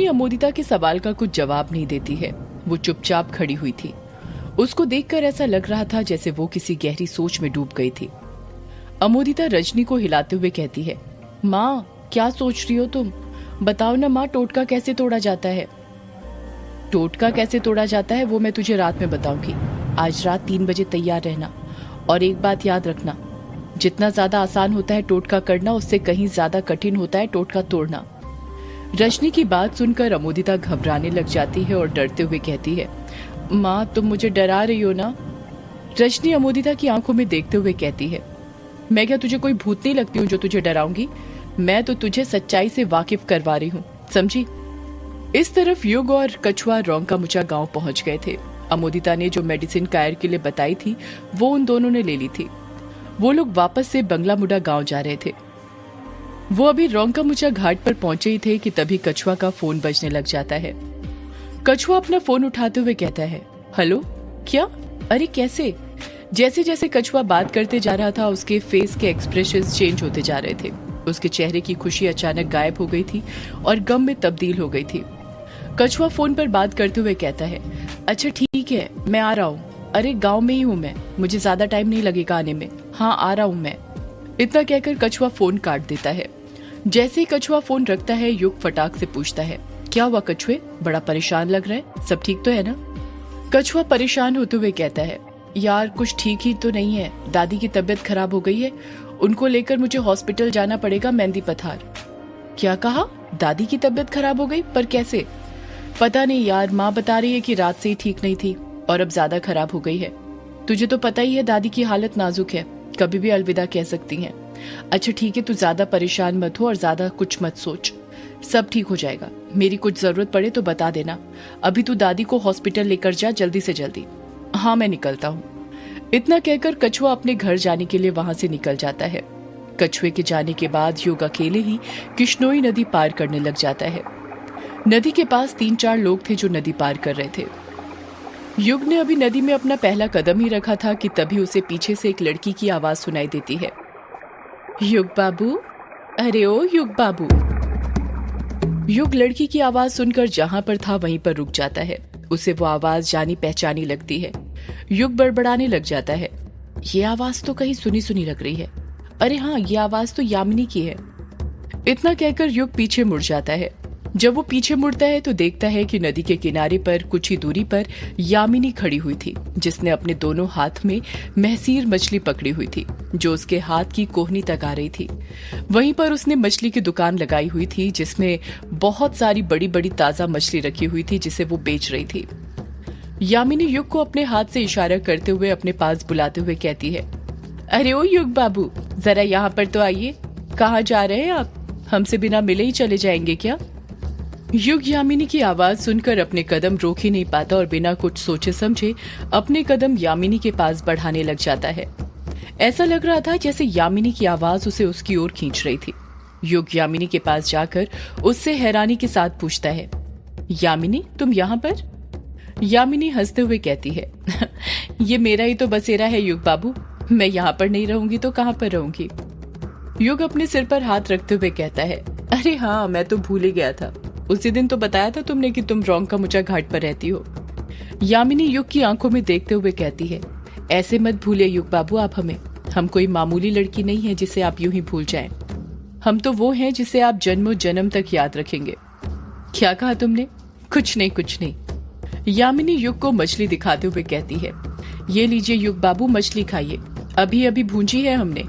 अमोदिता के सवाल का कुछ जवाब नहीं देती है। वो चुपचाप खड़ी हुई थी। उसको देखकर ऐसा लग रहा था जैसे वो किसी गहरी सोच में डूब गई थी। अमोदिता रजनी को हिलाते हुए कहती है, माँ क्या सोच रही हो तुम? बताओ ना माँ, टोटका कैसे तोड़ा जाता है? टोटका कैसे तोड़ा जाता है वो मैं तुझे रात में बताऊंगी। आज रात 3 बजे तैयार रहना। और एक बात याद रखना, जितना ज्यादा आसान होता है टोटका करना, उससे कहीं ज्यादा कठिन होता है टोटका तोड़ना। रजनी की बात सुनकर अमोदिता घबराने लग जाती है और डरते हुए कहती है, माँ तुम मुझे डरा रही हो ना? रजनी अमोदिता की आंखों में देखते हुए कहती है, मैं क्या तुझे कोई भूत नहीं लगती हूँ जो तुझे डराऊंगी? मैं तो तुझे सच्चाई से वाकिफ करवा रही हूँ, समझी? इस तरफ युग और कछुआ रोंका-मुचा गांव पहुंच गए थे। अमोदिता ने जो मेडिसिन कायर के लिए बताई थी वो उन दोनों ने ले ली थी। वो लोग वापस से बंगला मुडा गांव जा रहे थे। वो अभी रोंका-मुचा घाट पर पहुंचे ही थे कि तभी कछुआ का फोन बजने लग जाता है। कछुआ अपना फोन उठाते हुए कहता है, हेलो, क्या? अरे कैसे? जैसे जैसे कछुआ बात करते जा रहा था उसके फेस के एक्सप्रेशंस चेंज होते जा रहे थे। उसके चेहरे की खुशी अचानक गायब हो गई थी और गम में तब्दील हो गई थी। कछुआ फोन पर बात करते हुए कहता है, अच्छा ठीक है, मैं आ रहा हूँ। अरे गांव में ही हूँ मैं, मुझे ज्यादा टाइम नहीं लगेगा आने में। हाँ आ रहा हूँ मैं। इतना कहकर कछुआ फोन काट देता है। जैसे ही कछुआ फोन रखता है युग फटाक से पूछता है, क्या हुआ कछुए, बड़ा परेशान लग रहा है, सब ठीक तो है ना? कछुआ परेशान होते हुए कहता है, यार कुछ ठीक ही तो नहीं है, दादी की तबीयत खराब हो गई है, उनको लेकर मुझे हॉस्पिटल जाना पड़ेगा मेहंदी पथार। क्या कहा? दादी की तबीयत खराब हो गई, पर कैसे? पता नहीं यार, माँ बता रही है कि रात से ही ठीक नहीं थी और अब ज्यादा खराब हो गई है। तुझे तो पता ही है दादी की हालत नाजुक है, कभी भी अलविदा कह सकती हैं। अच्छा ठीक है, तू ज्यादा परेशान मत हो और ज्यादा कुछ मत सोच, सब ठीक हो जाएगा। मेरी कुछ जरूरत पड़े तो बता देना। अभी तू दादी को हॉस्पिटल लेकर जा जल्दी से जल्दी। हाँ मैं निकलता हूँ। इतना कहकर कछुआ अपने घर जाने के लिए वहां से निकल जाता है। कछुए के जाने के बाद युग अकेले ही किश्नोई नदी पार करने लग जाता है। नदी के पास 3-4 लोग थे जो नदी पार कर रहे थे। युग ने अभी नदी में अपना पहला कदम ही रखा था कि तभी उसे पीछे से एक लड़की की आवाज सुनाई देती है, युग बाबू, अरे ओ युग बाबू। युग लड़की की आवाज सुनकर जहां पर था वहीं पर रुक जाता है। उसे वो आवाज जानी पहचानी लगती है। युग बड़बड़ाने लग जाता है, ये आवाज तो कहीं सुनी सुनी लग रही है। अरे हाँ, ये आवाज तो यामिनी की है। इतना कहकर युग पीछे मुड़ जाता है। जब वो पीछे मुड़ता है तो देखता है कि नदी के किनारे पर कुछ ही दूरी पर यामिनी खड़ी हुई थी, जिसने अपने दोनों हाथ में महसीर मछली पकड़ी हुई थी जो उसके हाथ की कोहनी तक आ रही थी। वहीं पर उसने मछली की दुकान लगाई हुई थी जिसमें बहुत सारी बड़ी बड़ी ताजा मछली रखी हुई थी जिसे वो बेच रही थी। यामिनी युग को अपने हाथ से इशारा करते हुए अपने पास बुलाते हुए कहती है, अरे ओ युग बाबू, जरा यहाँ पर तो आइए। कहाँ जा रहे हैं आप? हमसे बिना मिले ही चले जाएंगे क्या? युग यामिनी की आवाज सुनकर अपने कदम रोक ही नहीं पाता और बिना कुछ सोचे समझे अपने कदम यामिनी के पास बढ़ाने लग जाता है। ऐसा लग रहा था जैसे यामिनी की आवाज उसे उसकी ओर खींच रही थी। युग यामिनी के पास जाकर उससे हैरानी के साथ पूछता है, यामिनी तुम यहाँ पर? यामिनी हंसते हुए कहती है, ये मेरा ही तो बसेरा है युग बाबू, मैं यहाँ पर नहीं रहूंगी तो कहाँ पर रहूंगी? युग अपने सिर पर हाथ रखते हुए कहता है, अरे हाँ मैं तो भूल ही गया था, उसी दिन तो बताया था तुमने कि तुम रोंका-मुचा घाट पर रहती हो। यामिनी युग की आंखों में देखते हुए कहती है, ऐसे मत भूलिए युग बाबू आप हमें, हम कोई मामूली लड़की नहीं है जिसे आप यूं ही भूल जाएं। हम तो वो हैं जिसे आप जन्मों जन्म तक याद रखेंगे। क्या कहा तुमने? कुछ नहीं कुछ नहीं। यामिनी युग को मछली दिखाते हुए कहती है, ये लीजिए युग बाबू, मछली खाइए, अभी अभी भूंजी है हमने।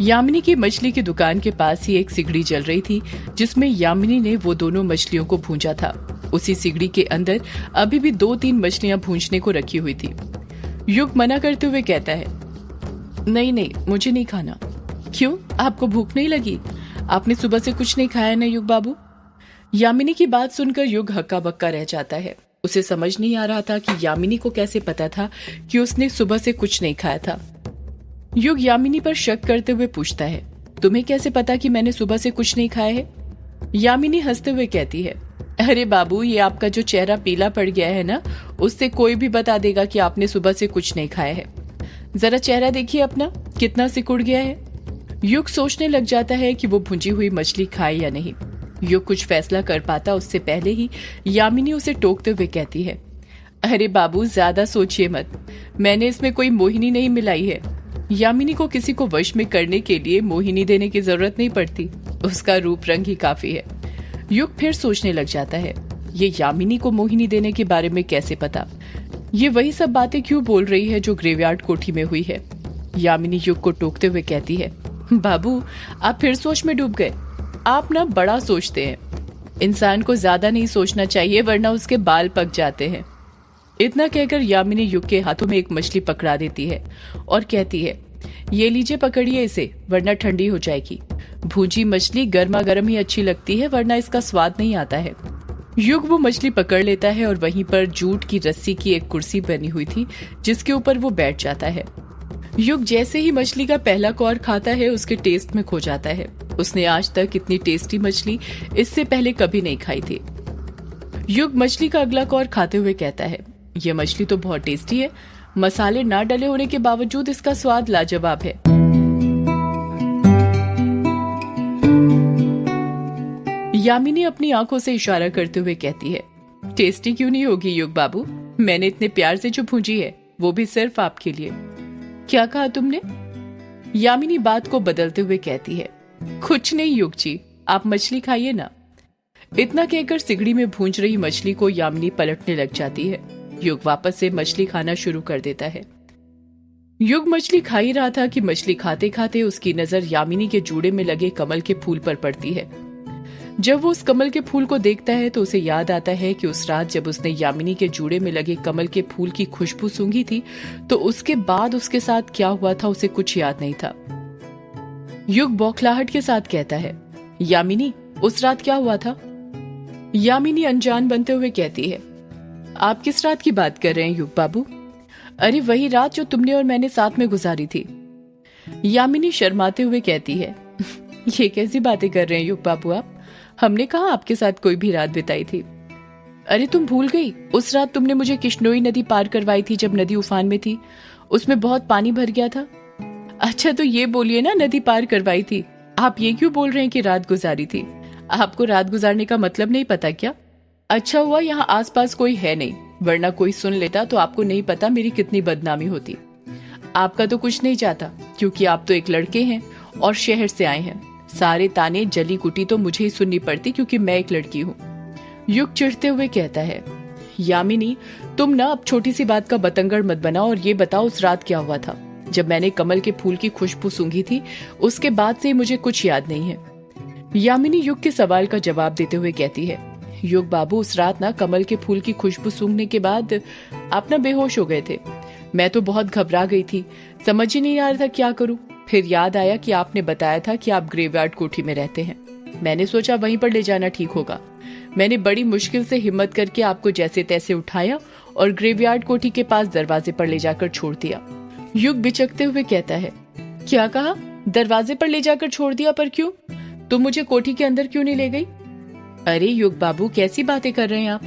यामिनी की मछली की दुकान के पास ही एक सिगड़ी जल रही थी जिसमें यामिनी ने वो दोनों मछलियों को भूंजा था। उसी सिगड़ी के अंदर अभी भी 2-3 मछलियां भूंजने को रखी हुई थी। युग मना करते हुए कहता है, नहीं नहीं मुझे नहीं खाना। क्यों, आपको भूख नहीं लगी? आपने सुबह से कुछ नहीं खाया ना युग बाबू? यामिनी की बात सुनकर युग हक्का बक्का रह जाता है। उसे समझ नहीं आ रहा था कि यामिनी को कैसे पता था कि उसने सुबह से कुछ नहीं खाया था। युग यामिनी पर शक करते हुए पूछता है, तुम्हें कैसे पता कि मैंने सुबह से कुछ नहीं खाया है? यामिनी हंसते हुए कहती है, अरे बाबू, ये आपका जो चेहरा पीला पड़ गया है ना, उससे कोई भी बता देगा कि आपने सुबह से कुछ नहीं खाया है। जरा चेहरा देखिए अपना, कितना सिकुड़ गया है। युग सोचने लग जाता है कि वो भुंजी हुई मछली खाए या नहीं। युग कुछ फैसला कर पाता उससे पहले ही यामिनी उसे टोकते हुए कहती है, अरे बाबू ज्यादा सोचिए मत, मैंने इसमें कोई मोहिनी नहीं मिलाई है। यामिनी को किसी को वश में करने के लिए मोहिनी देने की जरूरत नहीं पड़ती, उसका रूप रंग ही काफी है। युग फिर सोचने लग जाता है, ये यामिनी को मोहिनी देने के बारे में कैसे पता? ये वही सब बातें क्यों बोल रही है जो ग्रेवयार्ड कोठी में हुई है? यामिनी युग को टोकते हुए कहती है, बाबू आप फिर सोच में डूब गए, आप ना बड़ा सोचते हैं। इंसान को ज्यादा नहीं सोचना चाहिए वरना उसके बाल पक जाते हैं। इतना कहकर यामिनी युग के हाथों में एक मछली पकड़ा देती है और कहती है, ये लीजिए पकड़िए इसे वरना ठंडी हो जाएगी। भूजी मछली गर्मा गर्म ही अच्छी लगती है वरना इसका स्वाद नहीं आता है। युग वो मछली पकड़ लेता है और वहीं पर जूट की रस्सी की एक कुर्सी बनी हुई थी जिसके ऊपर वो बैठ जाता है। युग जैसे ही मछली का पहला कौर खाता है उसके टेस्ट में खो जाता है। उसने आज तक इतनी टेस्टी मछली इससे पहले कभी नहीं खाई थी। युग मछली का अगला कौर खाते हुए कहता है, ये मछली तो बहुत टेस्टी है, मसाले ना डले होने के बावजूद इसका स्वाद लाजवाब है। यामिनी अपनी आंखों से इशारा करते हुए कहती है, टेस्टी क्यों नहीं होगी युग बाबू, मैंने इतने प्यार से जो भूंजी है वो भी सिर्फ आपके लिए। क्या कहा तुमने? यामिनी बात को बदलते हुए कहती है, कुछ नहीं युग जी, आप मछली खाइए ना। इतना कहकर सिगड़ी में भूंज रही मछली को यामिनी पलटने लग जाती है। युग वापस से मछली खाना शुरू कर देता है। युग मछली खा ही रहा था कि मछली खाते खाते उसकी नजर यामिनी के जूड़े में लगे कमल के फूल पर पड़ती है। जब वो उस कमल के फूल को देखता है तो उसे याद आता है कि उस रात जब उसने यामिनी के जूड़े में लगे कमल के फूल की खुशबू सूंघी थी तो उसके बाद उसके साथ क्या हुआ था उसे कुछ याद नहीं था। युग बौखलाहट के साथ कहता है, यामिनी उस रात क्या हुआ था? यामिनी अनजान बनते हुए कहती है, आप किस रात की बात कर रहे हैं युग बाबू? अरे वही रात जो तुमने और मैंने साथ में गुजारी थी। यामिनी शर्माते हुए कहती है, ये कैसी बातें कर रहे हैं युग बाबू आप? हमने कहा आपके साथ कोई भी रात बिताई थी। अरे तुम भूल गई, उस रात तुमने मुझे किश्नोई नदी पार करवाई थी जब नदी उफान में थी, उसमें बहुत पानी भर गया था। अच्छा तो ये बोलिए ना, नदी पार करवाई थी, आप ये क्यों बोल रहे हैं कि रात गुजारी थी? आपको रात गुजारने का मतलब नहीं पता क्या? अच्छा हुआ यहाँ आसपास कोई है नहीं, वरना कोई सुन लेता तो आपको नहीं पता मेरी कितनी बदनामी होती। आपका तो कुछ नहीं चाहता क्योंकि आप तो एक लड़के हैं और शहर से आए हैं। सारे ताने जली कुटी तो मुझे ही सुननी पड़ती क्योंकि मैं एक लड़की हूँ। युग चिढ़ते हुए कहता है, यामिनी तुम ना अब छोटी सी बात का बतंगड़ मत बनाओ और ये बताओ उस रात क्या हुआ था जब मैंने कमल के फूल की खुशबू सूंघी थी। उसके बाद से मुझे कुछ याद नहीं है। यामिनी युग के सवाल का जवाब देते हुए कहती है, युग बाबू उस रात ना कमल के फूल की खुशबू सूंघने के बाद आप ना बेहोश हो गए थे। मैं तो बहुत घबरा गई थी, समझ ही नहीं आ रहा था क्या करूं। फिर याद आया कि आपने बताया था कि आप ग्रेवयार्ड कोठी में रहते हैं। मैंने सोचा वहीं पर ले जाना ठीक होगा। मैंने बड़ी मुश्किल से हिम्मत करके आपको जैसे तैसे उठाया और ग्रेवयार्ड कोठी के पास दरवाजे पर ले जाकर छोड़ दिया। युग बिचकते हुए कहता है, क्या कहा? दरवाजे पर ले जाकर छोड़ दिया? पर क्यों? तुम मुझे कोठी के अंदर क्यों नहीं ले गई? अरे युग बाबू कैसी बातें कर रहे हैं आप?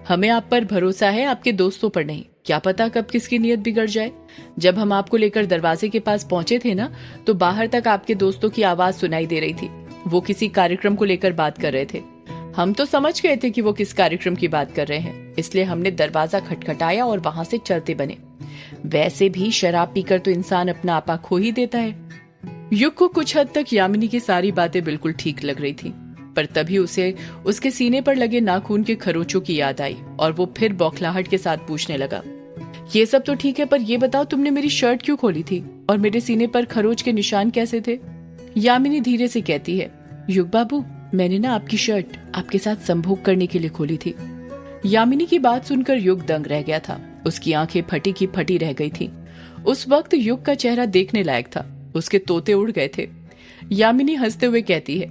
हमें आप पर भरोसा है, आपके दोस्तों पर नहीं। क्या पता कब किसकी नीयत बिगड़ जाए। जब हम आपको लेकर दरवाजे के पास पहुंचे थे ना, तो बाहर तक आपके दोस्तों की आवाज सुनाई दे रही थी। वो किसी कार्यक्रम को लेकर बात कर रहे थे। हम तो समझ गए थे कि वो किस कार्यक्रम की बात कर रहे हैं, इसलिए हमने दरवाजा खटखटाया और वहां से चलते बने। वैसे भी शराब पीकर तो इंसान अपना आपा खो ही देता है। युग को कुछ हद तक यामिनी की सारी बातें बिल्कुल ठीक लग रही थी, पर तभी उसे उसके सीने पर लगे नाखून के खरोचों की याद आई और वो फिर बौखलाहट के साथ पूछने लगा, ये सब तो ठीक है, पर ये बताओ तुमने मेरी शर्ट क्यों खोली थी और मेरे सीने पर खरोच के निशान कैसे थे? यामिनी धीरे से कहती है, युग बाबू मैंने ना आपकी शर्ट आपके साथ संभोग करने के लिए खोली थी। यामिनी की बात सुनकर युग दंग रह गया था। उसकी आंखें फटी की फटी रह गई थी। उस वक्त युग का चेहरा देखने लायक था, उसके तोते उड़ गए थे। यामिनी हंसते हुए कहती है,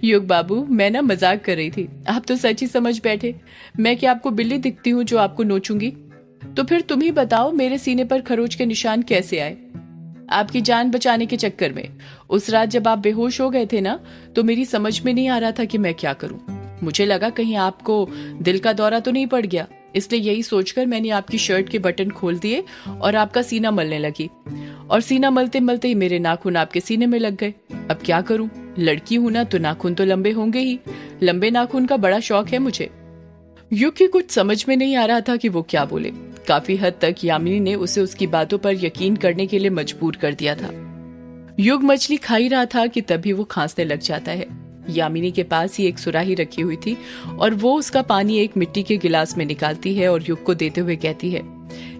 युग बाबू मैं ना मजाक कर रही थी, आप तो सच ही समझ बैठे। मैं क्या आपको बिल्ली दिखती हूँ जो आपको नोचूंगी? तो फिर तुम ही बताओ मेरे सीने पर खरोच के निशान कैसे आए? आपकी जान बचाने के चक्कर में उस रात जब आप बेहोश हो गए थे ना, तो मेरी समझ में नहीं आ रहा था कि मैं क्या करूं। मुझे लगा कहीं आपको दिल का दौरा तो नहीं पड़ गया, इसलिए यही सोचकर मैंने आपकी शर्ट के बटन खोल दिए और आपका सीना मलने लगी, और सीना मलते मलते ही मेरे नाखून आपके सीने में लग गए। अब क्या करूं, लड़की हूं ना, तो नाखून तो लंबे होंगे ही। लंबे नाखून का बड़ा शौक है मुझे। युग की कुछ समझ में नहीं आ रहा था कि वो क्या बोले। काफी हद तक यामिनी ने उसे उसकी बातों पर यकीन करने के लिए मजबूर कर दिया था। युग मछली खा ही रहा था कि तभी वो खांसने लग जाता है। यामिनी के पास ही एक सुराही रखी हुई थी और वो उसका पानी एक मिट्टी के गिलास में निकालती है और युग को देते हुए कहती है,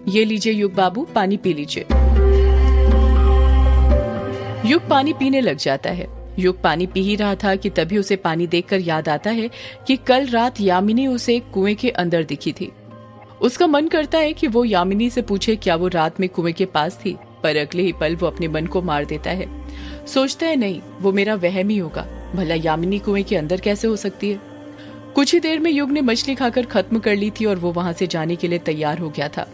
ये लीजिए युग बाबू, पानी पी लीजिए। युग पानी पीने लग जाता है। युग पानी पी ही रहा था कि तभी उसे पानी देखकर याद आता है कि कल रात यामिनी उसे एक कुएं के अंदर दिखी थी। उसका मन करता है कि वो यामिनी से पूछे क्या वो रात में कुएं के पास थी, पर अगले ही पल वो अपने मन को मार देता है। सोचता है नहीं, वो मेरा वहम ही होगा, भला यामिनी कुएं के अंदर कैसे हो सकती है। कुछ ही देर में युग ने मछली खाकर खत्म कर ली थी और वो वहां से जाने के लिए तैयार हो गया था।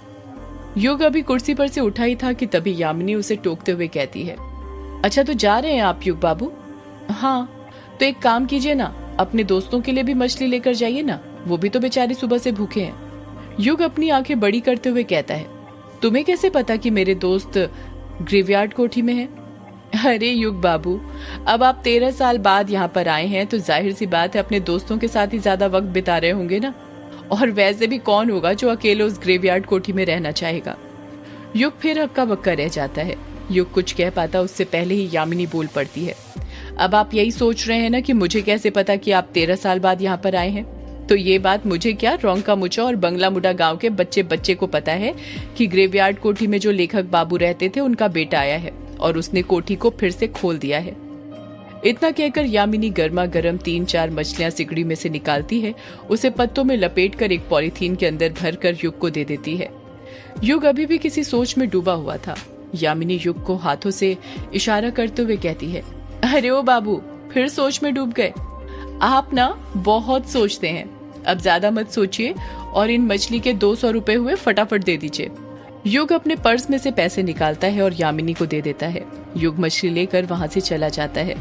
युग अभी कुर्सी पर से उठा ही था कि तभी यामिनी उसे टोकते हुए कहती है, अच्छा तो जा रहे हैं आप युग बाबू? हाँ, तो एक काम कीजिए ना, अपने दोस्तों के लिए भी मछली लेकर जाइए ना, वो भी तो बेचारे सुबह से भूखे हैं। युग अपनी आंखें बड़ी करते हुए कहता है, तुम्हें कैसे पता कि मेरे दोस्त ग्रेवयार्ड कोठी में हैं? अरे युग बाबू, अब आप 13 साल बाद यहाँ पर आए हैं तो जाहिर सी बात है अपने दोस्तों के साथ ही ज्यादा वक्त बिता रहे होंगे ना, और वैसे भी कौन होगा जो अकेले उस ग्रेवयार्ड कोठी में रहना चाहेगा। युग फिर हक्का बक्का रह जाता है। युग कुछ कह पाता उससे पहले ही यामिनी बोल पड़ती है, अब आप यही सोच रहे हैं ना कि मुझे कैसे पता कि आप 13 साल बाद यहाँ पर आए हैं? तो ये बात मुझे क्या, रोंका मुचा और बंगला मुडा गांव के बच्चे बच्चे को पता है कि ग्रेवयार्ड कोठी में जो लेखक बाबू रहते थे उनका बेटा आया है और उसने कोठी को फिर से खोल दिया है। इतना कहकर यामिनी गर्मा गर्म 3-4 मछलियां सिकड़ी में से निकालती है, उसे पत्तों में लपेटकर एक पॉलीथीन के अंदर भरकर युग को दे देती है। युग अभी भी किसी सोच में डूबा हुआ था। यामिनी युग को हाथों से इशारा करते हुए कहती है, अरे ओ बाबू, फिर सोच में डूब गए? आप ना बहुत सोचते हैं, अब ज्यादा मत सोचिए और इन मछली के 200 रुपए हुए फटाफट दे दीजिए। युग अपने पर्स में से पैसे निकालता है और यामिनी को दे देता है। युग मछली लेकर वहां से चला जाता है।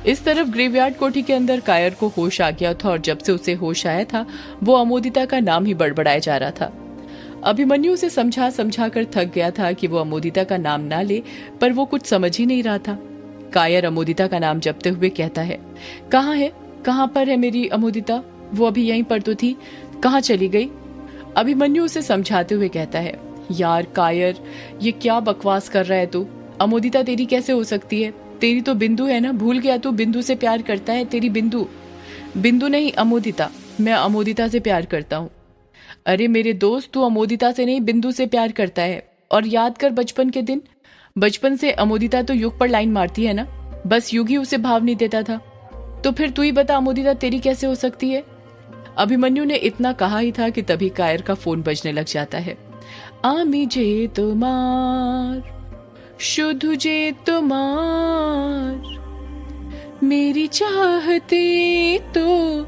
इस तरफ ग्रेवयार्ड कोठी के अंदर कायर को होश आ गया था और जब से उसे होश आया था वो अमोदिता का नाम ही बड़बड़ाया जा रहा था। अभिमन्यु उसे समझा समझा कर थक गया था कि वो अमोदिता का नाम ना ले, पर वो कुछ समझ ही नहीं रहा था। कायर अमोदिता का नाम जपते हुए कहता है, कहाँ है, कहाँ पर है मेरी अमोदिता? वो अभी यहीं पर तो थी, कहाँ चली गई? अभिमन्यु उसे समझाते हुए कहता है, यार कायर, ये क्या बकवास कर रहा है तू? अमोदिता तेरी कैसे हो सकती है? तेरी तो बिंदु है ना, भूल गया तू? बिंदु से प्यार करता है, तेरी बिंदु। बिंदु नहीं, अमोदिता। मैं अमोदिता से प्यार करता हूँ। अरे मेरे दोस्त, तू अमोदिता से नहीं बिंदु से प्यार करता है। और याद कर बचपन के दिन, बचपन से अमोदिता तो युग पर लाइन मारती है ना, बस युग ही उसे भाव नहीं देता था। तो फिर तू ही बता अमोदिता तेरी कैसे हो सकती है? अभिमन्यु ने इतना कहा ही था कि तभी कायर का फोन बजने लग जाता है। आमी जे तुम्हार, शुधु जे तुम्हार, मेरी चाहते तो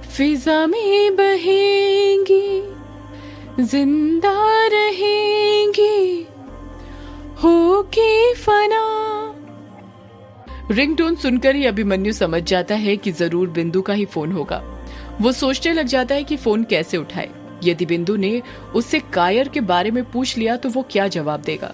फिजा में बहेंगी, जिंदा रहेंगी होके फना। रिंगटोन सुनकर ही अभिमन्यु समझ जाता है कि जरूर बिंदु का ही फोन होगा। वो सोचने लग जाता है कि फोन कैसे उठाए। यदि बिंदु ने उससे कायर के बारे में पूछ लिया तो वो क्या जवाब देगा।